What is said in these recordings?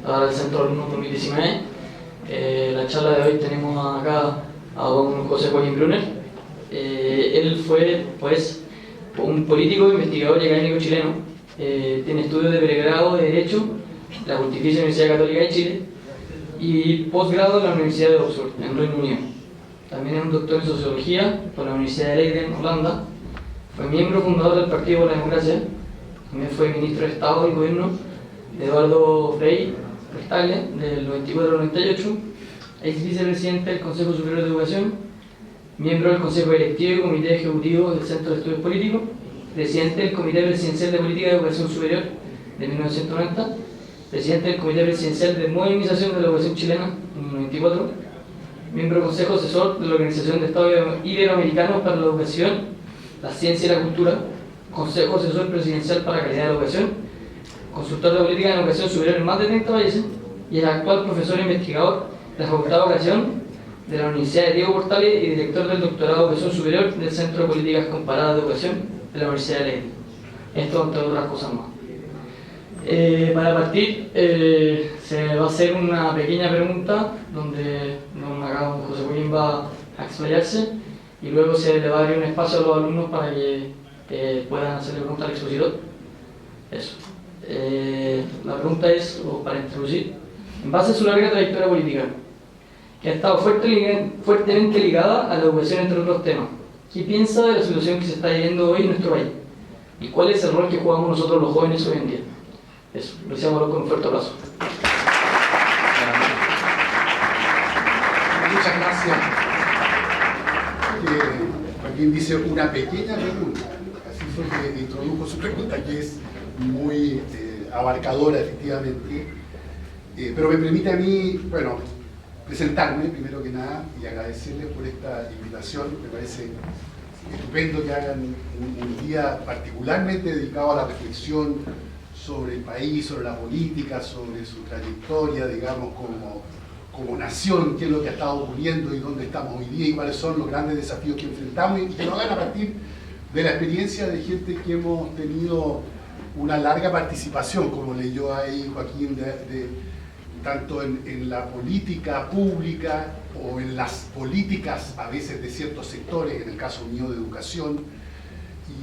para el Centro de Alumnos 2019. La charla de hoy tenemos acá a don José Joaquín Brunner. Él fue, pues, un político, investigador y académico chileno. Tiene estudios de pregrado de Derecho en la Pontificia Universidad Católica de Chile y posgrado en la Universidad de Oxford, en Reino Unido. También es un doctor en Sociología por la Universidad de Leiden, Holanda. Fue miembro fundador del Partido por la Democracia. También fue ministro de Estado del gobierno de Eduardo Frei Tagle, del 94 al 98. Es vicepresidente del Consejo Superior de Educación, miembro del Consejo Directivo y Comité Ejecutivo del Centro de Estudios Políticos, presidente del Comité Presidencial de Política de Educación Superior de 1990, presidente del Comité Presidencial de Modernización de la Educación Chilena en 1994, miembro del Consejo Asesor de la Organización de Estados Iberoamericanos para la Educación, la Ciencia y la Cultura, Consejo Asesor Presidencial para la Calidad de la Educación, consultor de política de educación superior en más de 30 países y es actual profesor e investigador de la Facultad de Educación de la Universidad de Diego Portales y director del doctorado de Educación Superior del Centro de Políticas Comparadas de Educación de la Universidad de Leiden. Esto entre otras cosas más. Para partir, se va a hacer una pequeña pregunta donde don José Joaquín va a explayarse y luego se le va a abrir un espacio a los alumnos para que puedan hacerle preguntas al expositor. Eso. La pregunta es, o para introducir, en base a su larga trayectoria política, que ha estado fuertemente ligada a la educación entre otros temas, ¿qué piensa de la situación que se está viviendo hoy en nuestro país? ¿Y cuál es el rol que jugamos nosotros los jóvenes hoy en día? Eso, recibámoslo con un fuerte abrazo. Muchas gracias. Joaquín dice una pequeña pregunta, así fue que introdujo su pregunta, que es muy abarcadora efectivamente, pero me permite a mí, bueno, presentarme primero que nada y agradecerles por esta invitación. Me parece estupendo que hagan un día particularmente dedicado a la reflexión sobre el país, sobre la política, sobre su trayectoria, digamos, como nación, qué es lo que ha estado ocurriendo y dónde estamos hoy día y cuáles son los grandes desafíos que enfrentamos, y que lo hagan a partir de la experiencia de gente que hemos tenido una larga participación, como leyó ahí Joaquín, tanto en la política pública o en las políticas a veces de ciertos sectores, en el caso mío de educación,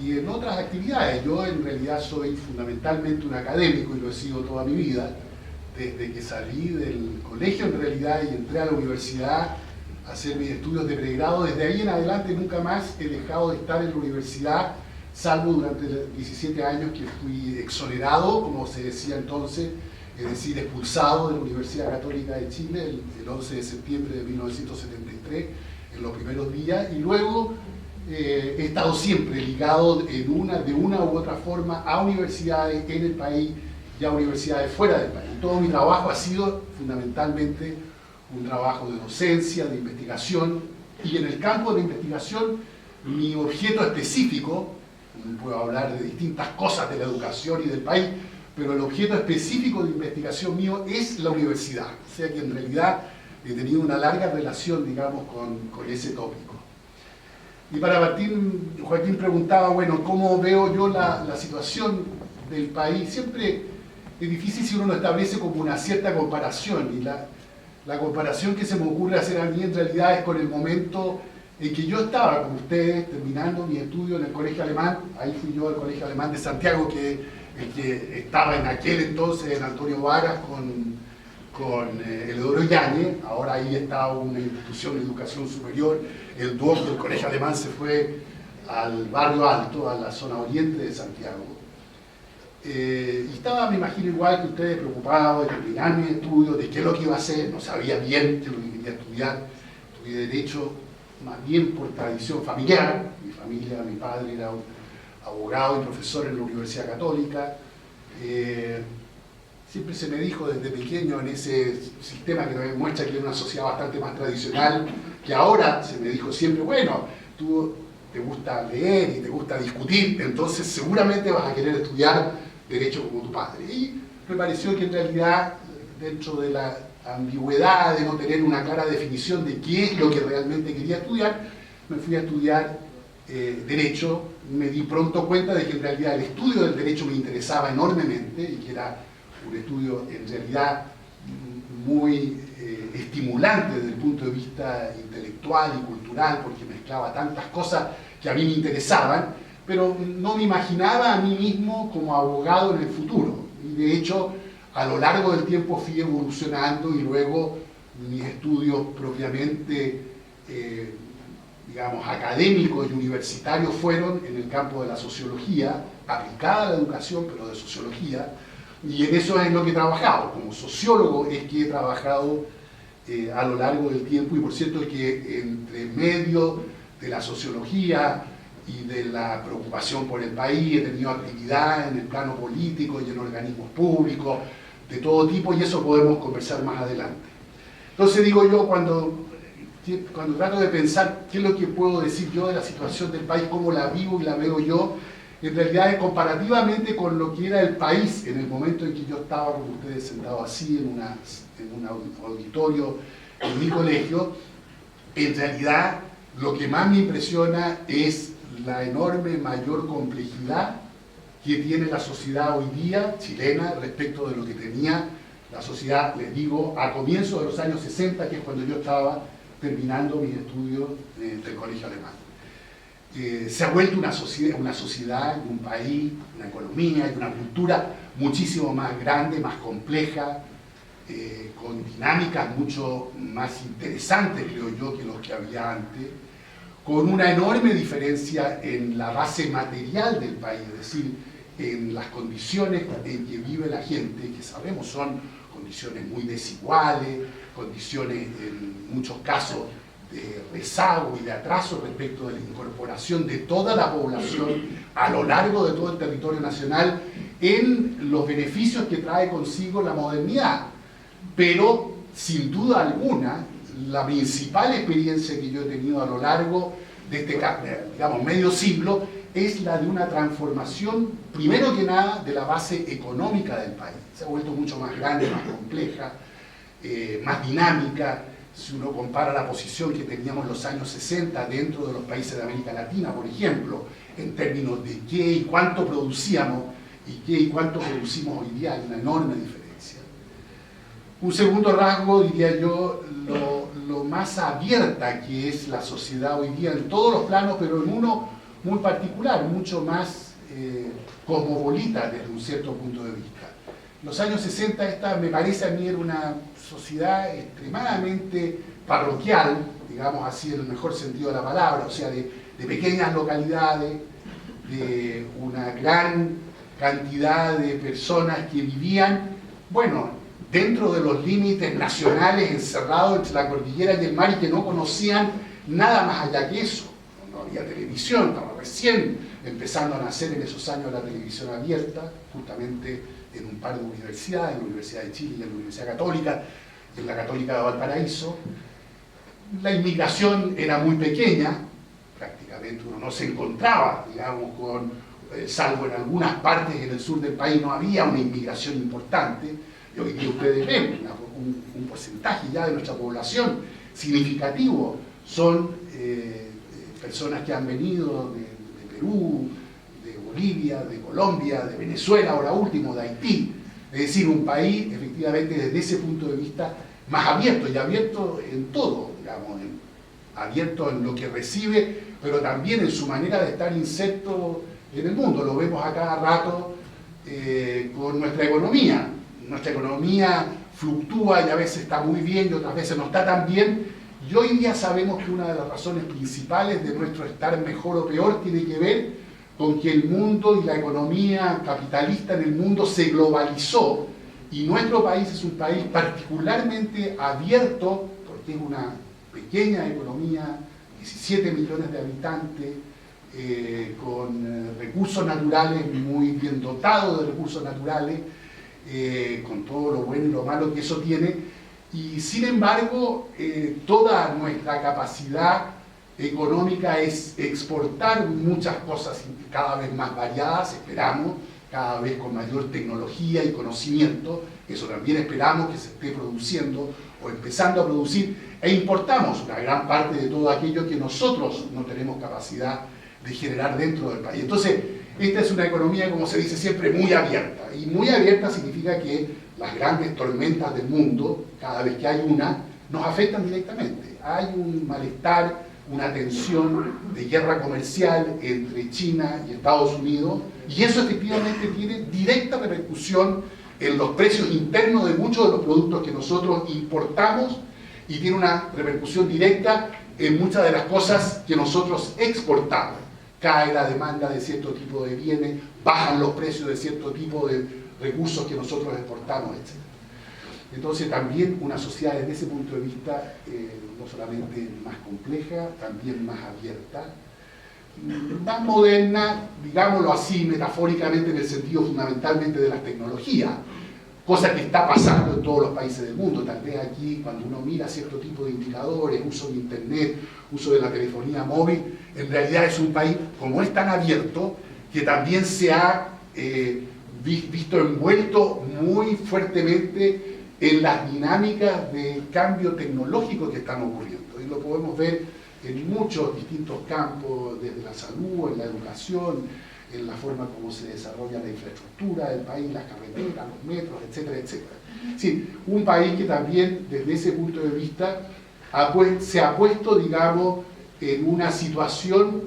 y en otras actividades. Yo en realidad soy fundamentalmente un académico y lo he sido toda mi vida, desde que salí del colegio en realidad y entré a la universidad a hacer mis estudios de pregrado. Desde ahí en adelante nunca más he dejado de estar en la universidad, salvo durante 17 años que fui exonerado, como se decía entonces, es decir, expulsado de la Universidad Católica de Chile el 11 de septiembre de 1973, en los primeros días, y luego he estado siempre ligado de una u otra forma a universidades en el país y a universidades fuera del país. Todo mi trabajo ha sido fundamentalmente un trabajo de docencia, de investigación, y en el campo de la investigación mi objeto específico, puedo hablar de distintas cosas de la educación y del país, pero el objeto específico de investigación mío es la universidad. O sea que en realidad he tenido una larga relación, digamos, con ese tópico. Y para partir, Joaquín preguntaba, bueno, ¿cómo veo yo la situación del país? Siempre es difícil si uno lo establece como una cierta comparación, y la comparación que se me ocurre hacer a mí en realidad es con el momento en que yo estaba con ustedes terminando mi estudio en el Colegio Alemán. Ahí fui yo al Colegio Alemán de Santiago, el que estaba en aquel entonces en Antonio Varas con Eleodoro Yáñez. Ahora ahí está una institución de educación superior. El duoc del Colegio Alemán se fue al barrio Alto, a la zona oriente de Santiago. Y estaba, me imagino, igual que ustedes, preocupado de terminar mi estudio, de qué es lo que iba a hacer. No sabía bien qué es lo que quería estudiar. Estudié Derecho más bien por tradición familiar. Mi familia, mi padre era un abogado y profesor en la Universidad Católica. Siempre se me dijo desde pequeño, en ese sistema que me muestra que es una sociedad bastante más tradicional, que ahora se me dijo siempre, bueno, tú te gusta leer y te gusta discutir, entonces seguramente vas a querer estudiar Derecho como tu padre. Y me pareció que en realidad, dentro de la ambigüedad de no tener una clara definición de qué es lo que realmente quería estudiar, me fui a estudiar Derecho. Me di pronto cuenta de que en realidad el estudio del Derecho me interesaba enormemente y que era un estudio en realidad muy estimulante desde el punto de vista intelectual y cultural, porque mezclaba tantas cosas que a mí me interesaban, pero no me imaginaba a mí mismo como abogado en el futuro. Y de hecho, a lo largo del tiempo fui evolucionando y luego mis estudios propiamente, digamos, académicos y universitarios fueron en el campo de la sociología, aplicada a la educación, pero de sociología, y en eso es lo que he trabajado. Como sociólogo es que he trabajado a lo largo del tiempo, y por cierto es que entre medio de la sociología y de la preocupación por el país he tenido actividad en el plano político y en organismos públicos de todo tipo, y eso podemos conversar más adelante. Entonces digo yo, cuando trato de pensar qué es lo que puedo decir yo de la situación del país, cómo la vivo y la veo yo, en realidad es comparativamente con lo que era el país en el momento en que yo estaba, como ustedes, sentado así en un auditorio en mi colegio. En realidad lo que más me impresiona es la enorme mayor complejidad que tiene la sociedad hoy día chilena respecto de lo que tenía la sociedad, les digo, a comienzos de los años 60, que es cuando yo estaba terminando mis estudios del colegio alemán. Se ha vuelto una sociedad, un país, una economía y una cultura muchísimo más grande, más compleja, con dinámicas mucho más interesantes, creo yo, que los que había antes, con una enorme diferencia en la base material del país, es decir, en las condiciones en que vive la gente, que sabemos son condiciones muy desiguales, condiciones en muchos casos de rezago y de atraso respecto de la incorporación de toda la población a lo largo de todo el territorio nacional en los beneficios que trae consigo la modernidad. Pero, sin duda alguna, la principal experiencia que yo he tenido a lo largo de este, digamos, medio siglo es la de una transformación, primero que nada, de la base económica del país. Se ha vuelto mucho más grande, más compleja, más dinámica. Si uno compara la posición que teníamos en los años 60 dentro de los países de América Latina, por ejemplo, en términos de qué y cuánto producíamos y qué y cuánto producimos hoy día, hay una enorme diferencia. Un segundo rasgo, diría yo, lo más abierta que es la sociedad hoy día en todos los planos, pero en uno muy particular, mucho más cosmopolita desde un cierto punto de vista. En los años 60 esta, me parece a mí, era una sociedad extremadamente parroquial, digamos así en el mejor sentido de la palabra, o sea, de pequeñas localidades, de una gran cantidad de personas que vivían, bueno, dentro de los límites nacionales, encerrados entre la cordillera y el mar, y que no conocían nada más allá que eso. No había televisión, estaba recién empezando a nacer en esos años la televisión abierta, justamente en un par de universidades, en la Universidad de Chile y en la Universidad Católica, y en la Católica de Valparaíso. La inmigración era muy pequeña, prácticamente uno no se encontraba, digamos, salvo en algunas partes en el sur del país, no había una inmigración importante. Y hoy día ustedes ven un porcentaje ya de nuestra población significativo, son personas que han venido de Perú, de Bolivia, de Colombia, de Venezuela, ahora último, de Haití. Es decir, un país, efectivamente, desde ese punto de vista, más abierto, y abierto en todo, digamos, abierto en lo que recibe, pero también en su manera de estar inserto en el mundo. Lo vemos a cada rato con nuestra economía. Nuestra economía fluctúa y a veces está muy bien y otras veces no está tan bien. Y hoy día sabemos que una de las razones principales de nuestro estar mejor o peor tiene que ver con que el mundo y la economía capitalista en el mundo se globalizó, y nuestro país es un país particularmente abierto, porque es una pequeña economía, 17 millones de habitantes, con recursos naturales, muy bien dotados de recursos naturales, con todo lo bueno y lo malo que eso tiene, y sin embargo toda nuestra capacidad económica es exportar muchas cosas cada vez más variadas, esperamos, cada vez con mayor tecnología y conocimiento. Eso también esperamos que se esté produciendo o empezando a producir, e importamos una gran parte de todo aquello que nosotros no tenemos capacidad de generar dentro del país. Entonces, Esta es una economía, como se dice siempre, muy abierta. Y muy abierta significa que las grandes tormentas del mundo, cada vez que hay una, nos afectan directamente. Hay un malestar, una tensión de guerra comercial entre China y Estados Unidos, y eso efectivamente tiene directa repercusión en los precios internos de muchos de los productos que nosotros importamos, y tiene una repercusión directa en muchas de las cosas que nosotros exportamos. Cae la demanda de cierto tipo de bienes, bajan los precios de cierto tipo de recursos que nosotros exportamos, etc. Entonces también una sociedad desde ese punto de vista no solamente más compleja, también más abierta, más moderna, digámoslo así metafóricamente en el sentido fundamentalmente de las tecnologías, cosa que está pasando en todos los países del mundo. Tal vez aquí, cuando uno mira cierto tipo de indicadores, uso de internet, uso de la telefonía móvil, en realidad es un país, como es tan abierto, que también se ha visto envuelto muy fuertemente en las dinámicas de cambio tecnológico que están ocurriendo. Y lo podemos ver en muchos distintos campos, desde la salud, en la educación, en la forma como se desarrolla la infraestructura del país, las carreteras, los metros, etcétera, etcétera. Sí, un país que también, desde ese punto de vista, se ha puesto, digamos, en una situación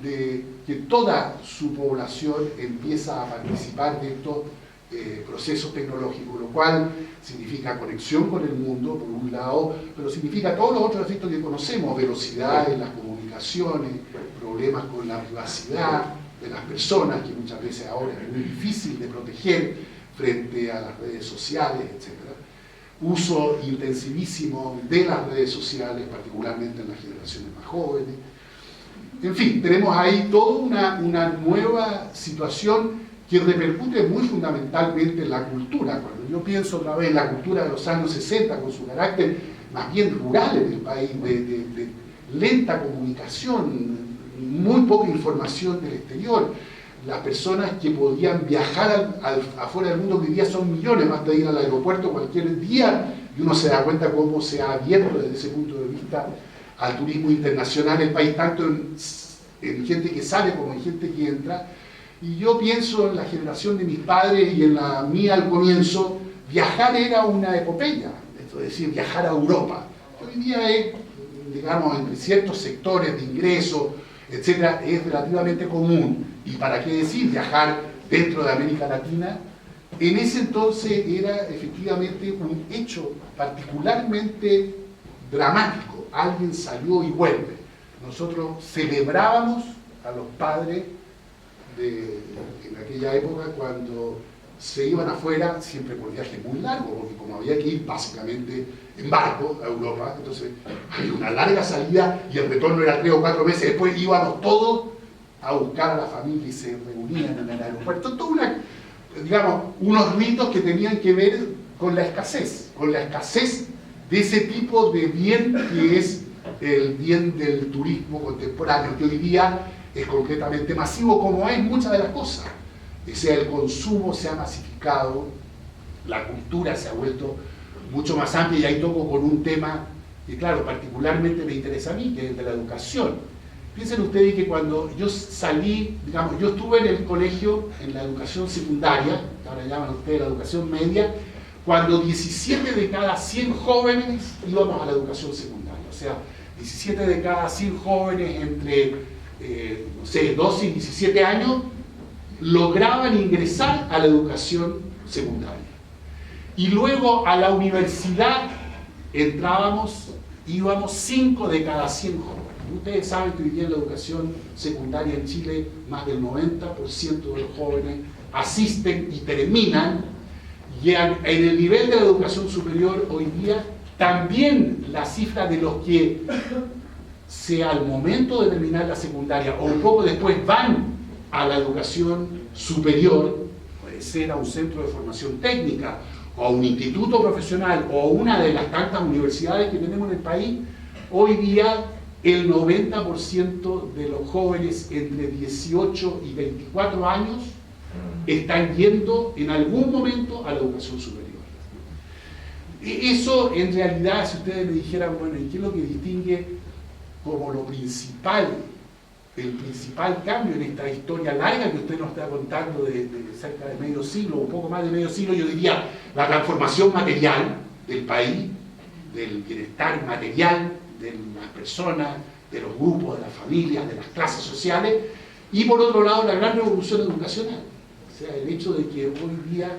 de que toda su población empieza a participar de estos procesos tecnológicos, lo cual significa conexión con el mundo, por un lado, pero significa todos los otros efectos que conocemos: velocidad en las comunicaciones, problemas con la privacidad de las personas, que muchas veces ahora es muy difícil de proteger frente a las redes sociales, etc. Uso intensivísimo de las redes sociales, particularmente en las generaciones más jóvenes. En fin, tenemos ahí toda una nueva situación que repercute muy fundamentalmente en la cultura. Cuando yo pienso otra vez en la cultura de los años 60, con su carácter más bien rural en el país, de lenta comunicación, muy poca información del exterior, las personas que podían viajar afuera del mundo, que hoy día son millones, basta ir al aeropuerto cualquier día y uno se da cuenta cómo se ha abierto desde ese punto de vista al turismo internacional el país, tanto en gente que sale como en gente que entra. Y yo pienso en la generación de mis padres y en la mía al comienzo, viajar era una epopeya, es decir, viajar a Europa. Hoy día es, digamos, entre ciertos sectores de ingresos, etcétera, es relativamente común. Y para qué decir, viajar dentro de América Latina, en ese entonces era efectivamente un hecho particularmente dramático. Alguien salió y vuelve. Nosotros celebrábamos a los padres en aquella época cuando se iban afuera, siempre por viajes muy largos, porque como había que ir básicamente en barco a Europa, entonces había una larga salida y el retorno era 3 o 4 meses después. Íbamos todos a buscar a la familia y se reunían en el aeropuerto. Digamos, unos ritos que tenían que ver con la escasez de ese tipo de bien que es el bien del turismo contemporáneo, que hoy día es completamente masivo, como es muchas de las cosas. O sea, el consumo se ha masificado, la cultura se ha vuelto mucho más amplia, y ahí toco con un tema que, claro, particularmente me interesa a mí, que es el de la educación. Piensen ustedes que cuando yo salí, digamos, yo estuve en el colegio, en la educación secundaria, que ahora llaman ustedes la educación media, cuando 17 de cada 100 jóvenes íbamos a la educación secundaria. O sea, 17 de cada 100 jóvenes entre, no sé, 12 y 17 años, lograban ingresar a la educación secundaria. Y luego a la universidad íbamos 5 de cada 100 jóvenes. Ustedes saben que hoy día en la educación secundaria en Chile más del 90% de los jóvenes asisten y terminan, y en el nivel de la educación superior hoy día también la cifra de los que, sea al momento de terminar la secundaria o un poco después, van a la educación superior, puede ser a un centro de formación técnica o a un instituto profesional o a una de las tantas universidades que tenemos en el país, hoy día el 90% de los jóvenes entre 18 y 24 años están yendo en algún momento a la educación superior. Eso, en realidad, si ustedes me dijeran, bueno, ¿y qué es lo que distingue como lo principal el principal cambio en esta historia larga que usted nos está contando de cerca de medio siglo, un poco más de medio siglo, yo diría la transformación material del país, del bienestar material de las personas, de los grupos, de las familias, de las clases sociales, y por otro lado la gran revolución educacional. O sea, el hecho de que hoy día,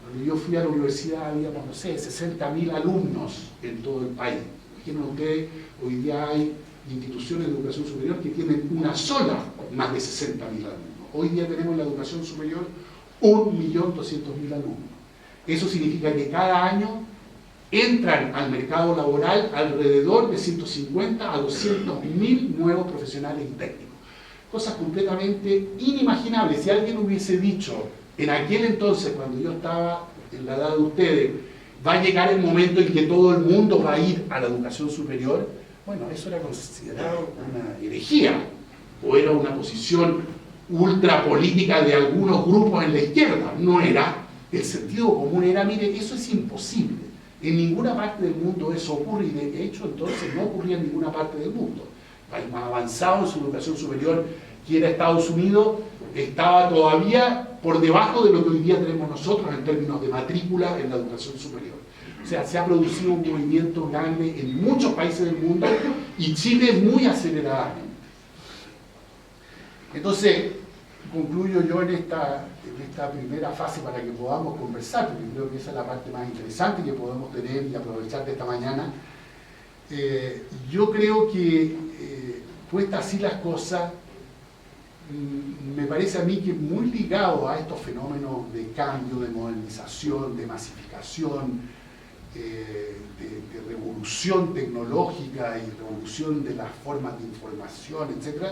cuando yo fui a la universidad, habíamos, no sé, 60.000 alumnos en todo el país. Imaginen ustedes, hoy día hay instituciones de educación superior que tienen una sola más de 60.000 alumnos. Hoy día tenemos en la educación superior 1.200.000 alumnos. Eso significa que cada año entran al mercado laboral alrededor de 150 a 200.000 nuevos profesionales y técnicos. Cosas completamente inimaginables. Si alguien hubiese dicho en aquel entonces, cuando yo estaba en la edad de ustedes, va a llegar el momento en que todo el mundo va a ir a la educación superior, bueno, eso era considerado una herejía, o era una posición ultrapolítica de algunos grupos en la izquierda. No era. El sentido común era, mire, eso es imposible. En ninguna parte del mundo eso ocurre, y de hecho entonces no ocurría en ninguna parte del mundo. El país más avanzado en su educación superior, que era Estados Unidos, estaba todavía por debajo de lo que hoy día tenemos nosotros en términos de matrícula en la educación superior. O sea, se ha producido un movimiento grande en muchos países del mundo, y Chile muy aceleradamente. Entonces, concluyo yo en esta primera fase para que podamos conversar, porque creo que esa es la parte más interesante que podemos tener y aprovechar de esta mañana. Yo creo que, puestas así las cosas, me parece a mí que muy ligado a estos fenómenos de cambio, de modernización, de masificación, de revolución tecnológica y revolución de las formas de información, etc.,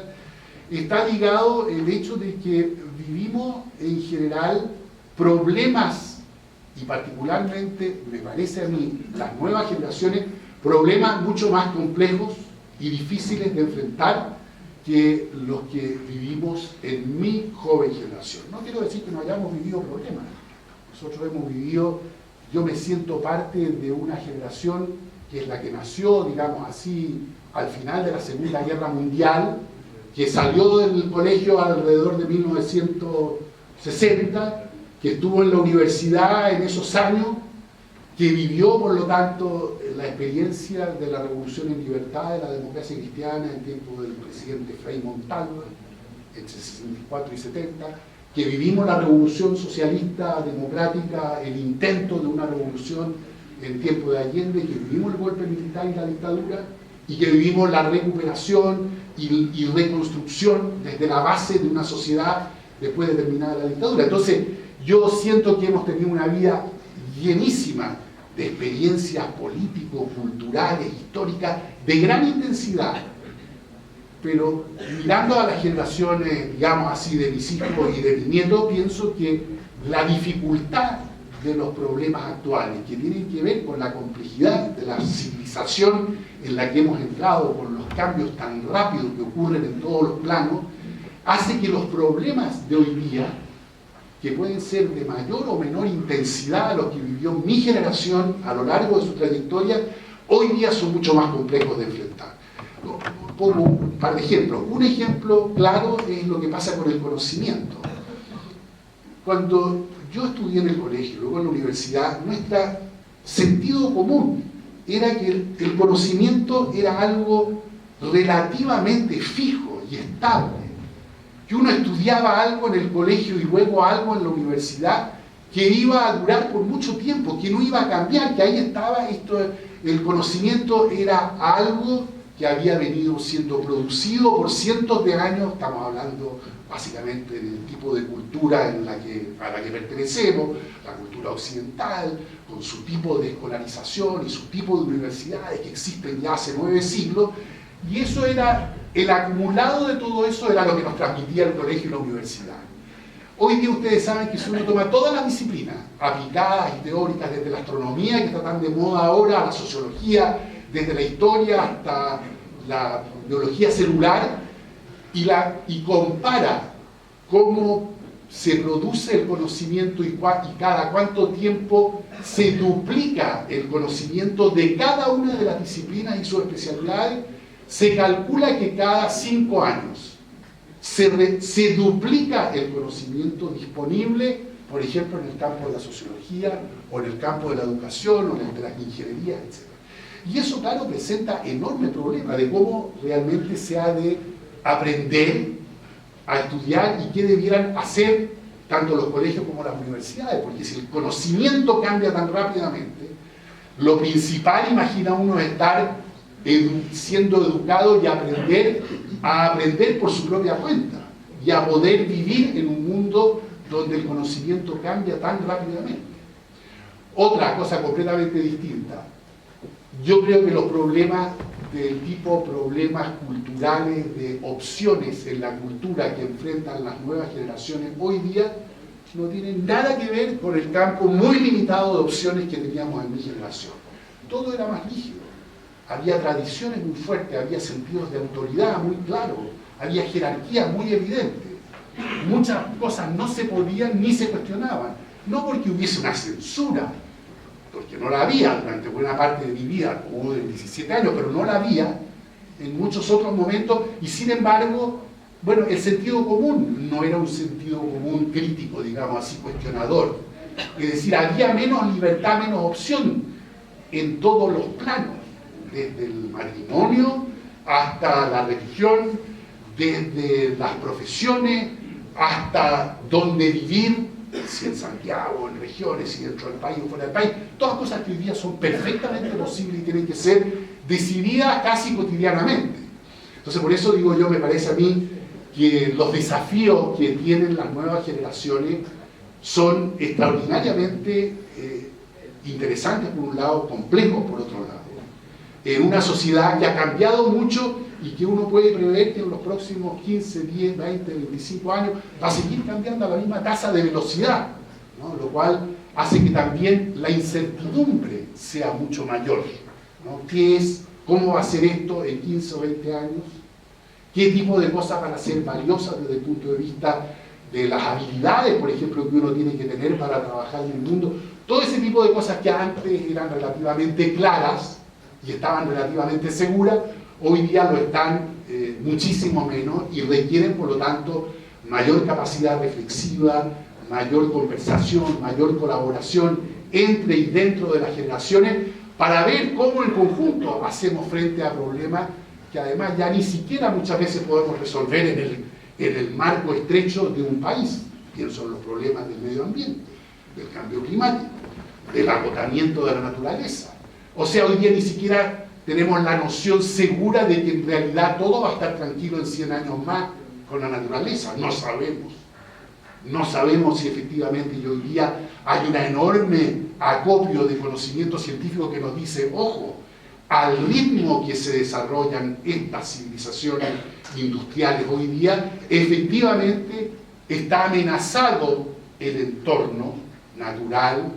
está ligado el hecho de que vivimos en general problemas, y particularmente, me parece a mí, las nuevas generaciones, problemas mucho más complejos y difíciles de enfrentar que los que vivimos en mi joven generación. No quiero decir que no hayamos vivido problemas. Nosotros hemos vivido, yo me siento parte de una generación que es la que nació, digamos así, al final de la Segunda Guerra Mundial, que salió del colegio alrededor de 1960, que estuvo en la universidad en esos años, que vivió, por lo tanto, la experiencia de la revolución en libertad de la democracia cristiana en tiempo del presidente Frei Montalva, entre 64 y 70, que vivimos la revolución socialista democrática, el intento de una revolución en tiempo de Allende, que vivimos el golpe militar y la dictadura, y que vivimos la recuperación y reconstrucción desde la base de una sociedad después de terminada la dictadura. Entonces, yo siento que hemos tenido una vida llenísima de experiencias político-culturales, históricas, de gran intensidad, pero mirando a las generaciones, digamos así, de mis hijos y de mis nietos, pienso que la dificultad de los problemas actuales, que tienen que ver con la complejidad de la civilización en la que hemos entrado, con los cambios tan rápidos que ocurren en todos los planos, hace que los problemas de hoy día, que pueden ser de mayor o menor intensidad a lo que vivió mi generación a lo largo de su trayectoria, hoy día son mucho más complejos de enfrentar. Pongo un par de ejemplos. Un ejemplo claro es lo que pasa con el conocimiento. Cuando yo estudié en el colegio, luego en la universidad, nuestro sentido común era que el conocimiento era algo relativamente fijo y estable. Que uno estudiaba algo en el colegio y luego algo en la universidad que iba a durar por mucho tiempo, que no iba a cambiar, que ahí estaba esto, el conocimiento era algo que había venido siendo producido por cientos de años. Estamos hablando básicamente del tipo de cultura a la que pertenecemos, la cultura occidental, con su tipo de escolarización y su tipo de universidades que existen ya hace 9 siglos, y eso era, el acumulado de todo eso era lo que nos transmitía el colegio y la universidad. Hoy día ustedes saben que si uno toma todas las disciplinas aplicadas y teóricas, desde la astronomía, que está tan de moda ahora, la sociología, desde la historia hasta la biología celular, y compara cómo se produce el conocimiento y cada cuánto tiempo se duplica el conocimiento de cada una de las disciplinas y sus especialidades, se calcula que cada 5 años se duplica el conocimiento disponible, por ejemplo, en el campo de la sociología, o en el campo de la educación, o en el de las ingenierías, etc. Y eso, claro, presenta enorme problema de cómo realmente se ha de aprender a estudiar y qué debieran hacer tanto los colegios como las universidades, porque si el conocimiento cambia tan rápidamente, lo principal, imagina uno, es estar siendo educado y a aprender por su propia cuenta y a poder vivir en un mundo donde el conocimiento cambia tan rápidamente. Otra cosa completamente distinta, yo creo que los problemas del tipo problemas culturales, de opciones en la cultura que enfrentan las nuevas generaciones hoy día, no tienen nada que ver con el campo muy limitado de opciones que teníamos en mi generación. Todo era más rígido, había tradiciones muy fuertes, había sentidos de autoridad muy claros, había jerarquía muy evidente. Muchas cosas no se podían ni se cuestionaban, no porque hubiese una censura, porque no la había durante buena parte de mi vida, como de 17 años, pero no la había en muchos otros momentos, y sin embargo, bueno, el sentido común no era un sentido común crítico, digamos así, cuestionador. Es decir, había menos libertad, menos opción en todos los planos, desde el matrimonio hasta la religión, desde las profesiones hasta dónde vivir, si en Santiago, en regiones, si dentro del país o fuera del país, todas cosas que hoy día son perfectamente posibles y tienen que ser decididas casi cotidianamente. Entonces, por eso digo yo, me parece a mí que los desafíos que tienen las nuevas generaciones son extraordinariamente interesantes por un lado, complejos por otro lado. En una sociedad que ha cambiado mucho y que uno puede prever que en los próximos 15, 10, 20, 25 años va a seguir cambiando a la misma tasa de velocidad, ¿no? Lo cual hace que también la incertidumbre sea mucho mayor, ¿no? ¿Qué es? ¿Cómo va a ser esto en 15 o 20 años? ¿Qué tipo de cosas van a ser valiosas desde el punto de vista de las habilidades, por ejemplo, que uno tiene que tener para trabajar en el mundo? Todo ese tipo de cosas que antes eran relativamente claras y estaban relativamente seguras, hoy día lo están muchísimo menos y requieren, por lo tanto, mayor capacidad reflexiva, mayor conversación, mayor colaboración entre y dentro de las generaciones para ver cómo en conjunto hacemos frente a problemas que además ya ni siquiera muchas veces podemos resolver en el marco estrecho de un país. Pienso en los problemas del medio ambiente, del cambio climático, del agotamiento de la naturaleza. O sea, hoy día ni siquiera tenemos la noción segura de que en realidad todo va a estar tranquilo en 100 años más con la naturaleza. No sabemos. No sabemos si efectivamente hoy día hay un enorme acopio de conocimiento científico que nos dice, ojo, al ritmo que se desarrollan estas civilizaciones industriales hoy día, efectivamente está amenazado el entorno natural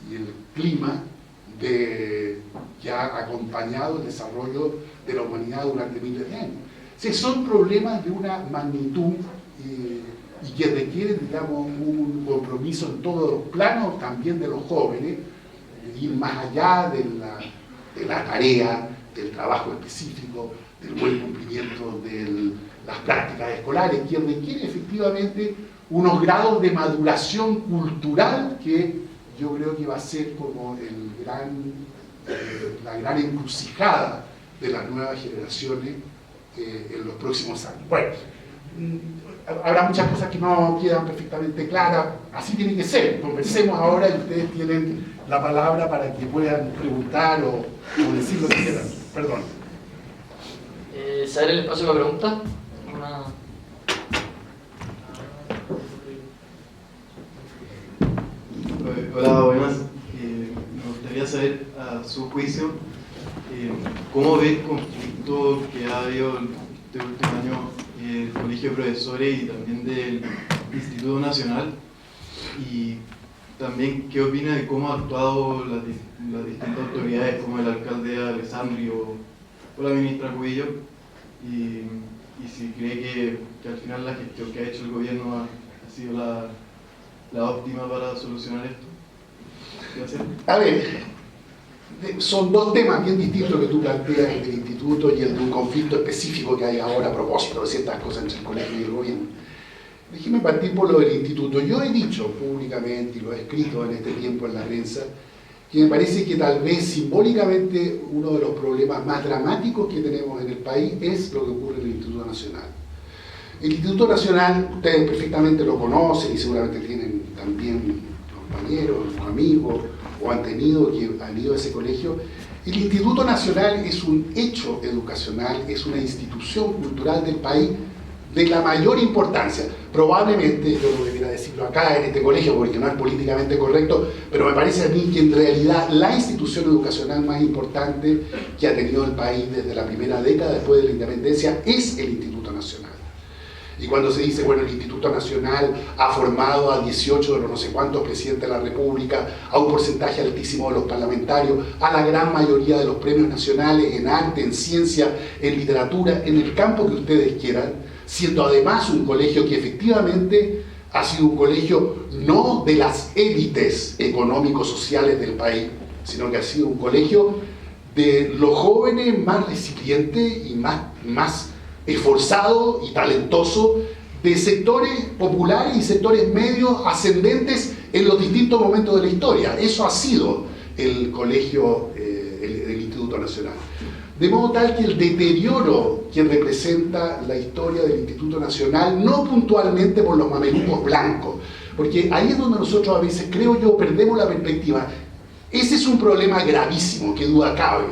y el clima que ha acompañado el desarrollo de la humanidad durante miles de años. O sea, son problemas de una magnitud y que requieren, digamos, un compromiso en todos los planos, también de los jóvenes, ir más allá de la tarea, del trabajo específico, del buen cumplimiento de las prácticas escolares, que requiere efectivamente unos grados de maduración cultural que yo creo que va a ser como la gran encrucijada de las nuevas generaciones en los próximos años. Bueno, habrá muchas cosas que no quedan perfectamente claras, así tiene que ser. Conversemos ahora y ustedes tienen la palabra para que puedan preguntar o decir lo que quieran. Perdón. ¿Se abre el espacio para preguntas? Hola, buenas. Me gustaría saber, a su juicio, cómo ve el conflicto que ha habido este último año del Colegio de Profesores y también del Instituto Nacional, y también qué opina de cómo han actuado las distintas autoridades, como el alcalde Alessandro o la ministra Cubillo, y si cree que al final la gestión que ha hecho el gobierno ha sido la óptima para solucionar esto. Gracias. A ver, son dos temas bien distintos que tú planteas, el del instituto y el de un conflicto específico que hay ahora a propósito de ciertas cosas entre el colegio y el gobierno. Déjeme partir por lo del instituto. Yo he dicho públicamente, y lo he escrito en este tiempo en la prensa, que me parece que tal vez simbólicamente uno de los problemas más dramáticos que tenemos en el país es lo que ocurre en el Instituto Nacional. El Instituto Nacional, ustedes perfectamente lo conocen y seguramente tienen también compañeros, amigos, o han ido a ese colegio. El Instituto Nacional es un hecho educacional, es una institución cultural del país de la mayor importancia. Probablemente, yo no debiera decirlo acá en este colegio porque no es políticamente correcto, pero me parece a mí que en realidad la institución educacional más importante que ha tenido el país desde la primera década después de la independencia es el Instituto Nacional. Y cuando se dice, bueno, el Instituto Nacional ha formado a 18 de los no sé cuántos presidentes de la República, a un porcentaje altísimo de los parlamentarios, a la gran mayoría de los premios nacionales en arte, en ciencia, en literatura, en el campo que ustedes quieran, siendo además un colegio que efectivamente ha sido un colegio no de las élites económico-sociales del país, sino que ha sido un colegio de los jóvenes más resilientes y más esforzado y talentoso de sectores populares y sectores medios ascendentes en los distintos momentos de la historia. Eso ha sido el colegio, el Instituto Nacional. De modo tal que el deterioro que representa la historia del Instituto Nacional, no puntualmente por los mamelucos blancos, porque ahí es donde nosotros a veces, creo yo, perdemos la perspectiva. Ese es un problema gravísimo, que duda cabe.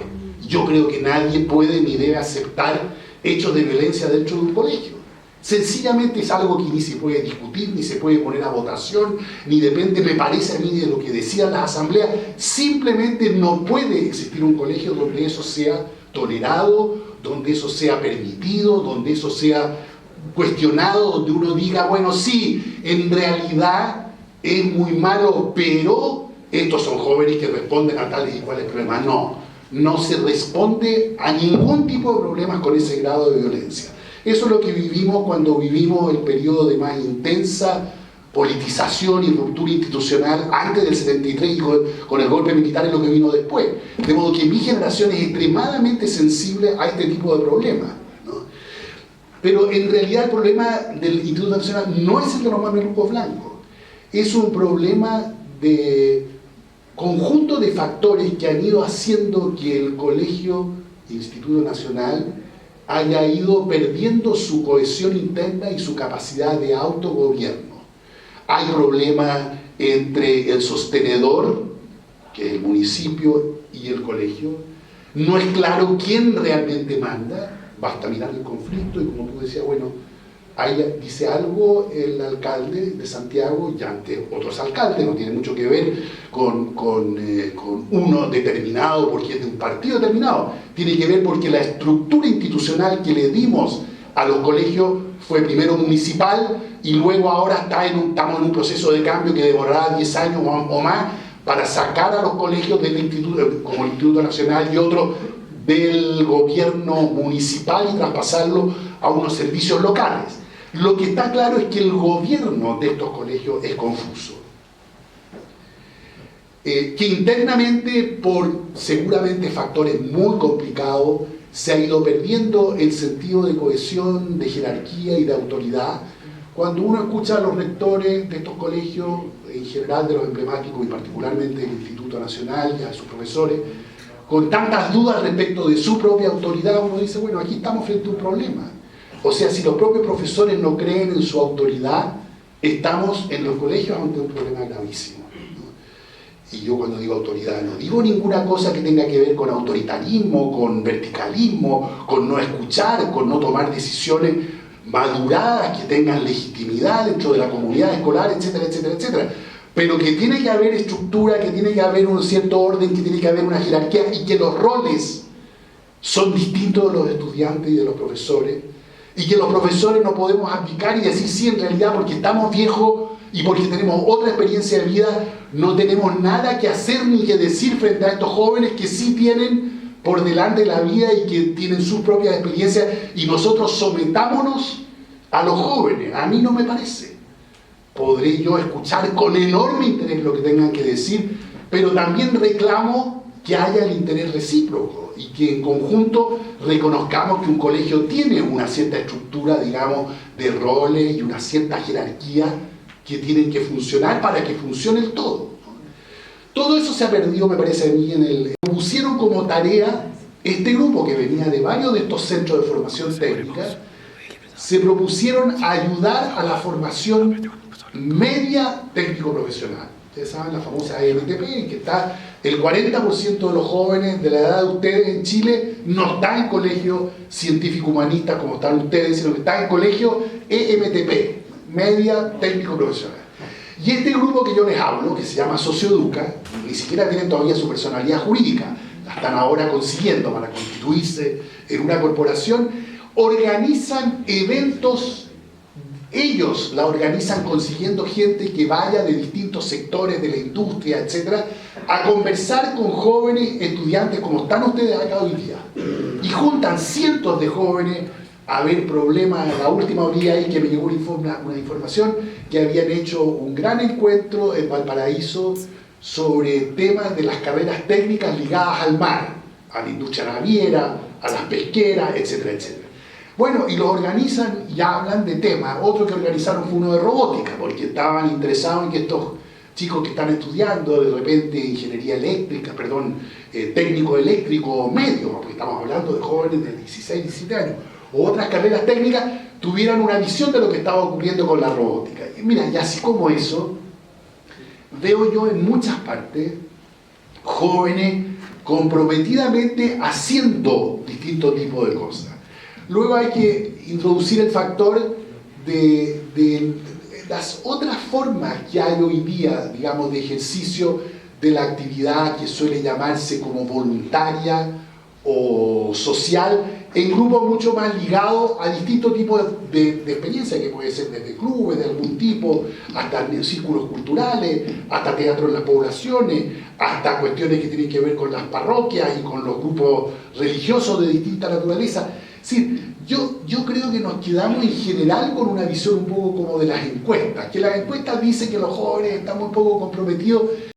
Yo creo que nadie puede ni debe aceptar hechos de violencia dentro de un colegio. Sencillamente es algo que ni se puede discutir, ni se puede poner a votación, ni depende, me parece a mí, de lo que decían las asambleas. Simplemente no puede existir un colegio donde eso sea tolerado, donde eso sea permitido, donde eso sea cuestionado, donde uno diga, bueno, sí, en realidad es muy malo, pero estos son jóvenes que responden a tales y cuales problemas. No se responde a ningún tipo de problemas con ese grado de violencia. Eso es lo que vivimos cuando vivimos el periodo de más intensa politización y ruptura institucional antes del 73 y con el golpe militar en lo que vino después. De modo que mi generación es extremadamente sensible a este tipo de problemas, ¿no? Pero en realidad el problema del Instituto Nacional no es el de los mamelucos blancos. Es un problema de conjunto de factores que han ido haciendo que el colegio Instituto Nacional haya ido perdiendo su cohesión interna y su capacidad de autogobierno. Hay problemas entre el sostenedor, que es el municipio, y el colegio. No es claro quién realmente manda, basta mirar el conflicto y como tú decías, bueno, ahí dice algo el alcalde de Santiago y ante otros alcaldes, no tiene mucho que ver con uno determinado porque es de un partido determinado, tiene que ver porque la estructura institucional que le dimos a los colegios fue primero municipal y luego ahora estamos en un proceso de cambio que demorará 10 años o más para sacar a los colegios del instituto, como el Instituto Nacional y otros del gobierno municipal y traspasarlo a unos servicios locales. Lo que está claro es que el gobierno de estos colegios es confuso. Que internamente, por seguramente factores muy complicados, se ha ido perdiendo el sentido de cohesión, de jerarquía y de autoridad. Cuando uno escucha a los rectores de estos colegios, en general de los emblemáticos y particularmente del Instituto Nacional y a sus profesores, con tantas dudas respecto de su propia autoridad, uno dice, bueno, aquí estamos frente a un problema. O sea, si los propios profesores no creen en su autoridad, estamos en los colegios ante un problema gravísimo, ¿no? Y yo cuando digo autoridad, no digo ninguna cosa que tenga que ver con autoritarismo, con verticalismo, con no escuchar, con no tomar decisiones maduradas que tengan legitimidad dentro de la comunidad escolar, etcétera, etcétera, etcétera. Pero que tiene que haber estructura, que tiene que haber un cierto orden, que tiene que haber una jerarquía y que los roles son distintos de los estudiantes y de los profesores y que los profesores no podemos abdicar y decir sí, en realidad porque estamos viejos y porque tenemos otra experiencia de vida no tenemos nada que hacer ni que decir frente a estos jóvenes que sí tienen por delante la vida y que tienen sus propias experiencias y nosotros sometámonos a los jóvenes. A mí no me parece. Podré yo escuchar con enorme interés lo que tengan que decir, pero también reclamo que haya el interés recíproco y que en conjunto reconozcamos que un colegio tiene una cierta estructura, digamos, de roles y una cierta jerarquía que tienen que funcionar para que funcione el todo. Todo eso se ha perdido, me parece a mí, pusieron como tarea este grupo que venía de varios de estos centros de formación técnica, se propusieron ayudar a la formación media técnico-profesional. Ustedes saben, la famosa EMTP, en que está el 40% de los jóvenes de la edad de ustedes en Chile no está en colegio científico-humanista como están ustedes, sino que está en colegio EMTP, media técnico-profesional. Y este grupo que yo les hablo, que se llama Socioeduca, ni siquiera tienen todavía su personalidad jurídica, la están ahora consiguiendo para constituirse en una corporación, organizan eventos. Ellos la organizan consiguiendo gente que vaya de distintos sectores de la industria, etcétera, a conversar con jóvenes estudiantes como están ustedes acá hoy día. Y juntan cientos de jóvenes a ver problemas. La última orilla ahí que me llegó una información que habían hecho un gran encuentro en Valparaíso sobre temas de las carreras técnicas ligadas al mar, a la industria naviera, a las pesqueras, etcétera, etcétera. Bueno, y lo organizan y hablan de temas. Otro que organizaron fue uno de robótica, porque estaban interesados en que estos chicos que están estudiando de repente ingeniería eléctrica, técnico eléctrico medio, porque estamos hablando de jóvenes de 16, 17 años, o otras carreras técnicas, tuvieran una visión de lo que estaba ocurriendo con la robótica. Y mira, y así como eso, veo yo en muchas partes jóvenes comprometidamente haciendo distintos tipos de cosas. Luego hay que introducir el factor de las otras formas que hay hoy día, digamos, de ejercicio de la actividad que suele llamarse como voluntaria o social, en grupos mucho más ligados a distintos tipos de experiencias, que puede ser desde clubes de algún tipo, hasta círculos culturales, hasta teatro en las poblaciones, hasta cuestiones que tienen que ver con las parroquias y con los grupos religiosos de distinta naturaleza. Sí, yo creo que nos quedamos en general con una visión un poco como de las encuestas, que las encuestas dicen que los jóvenes están muy poco comprometidos.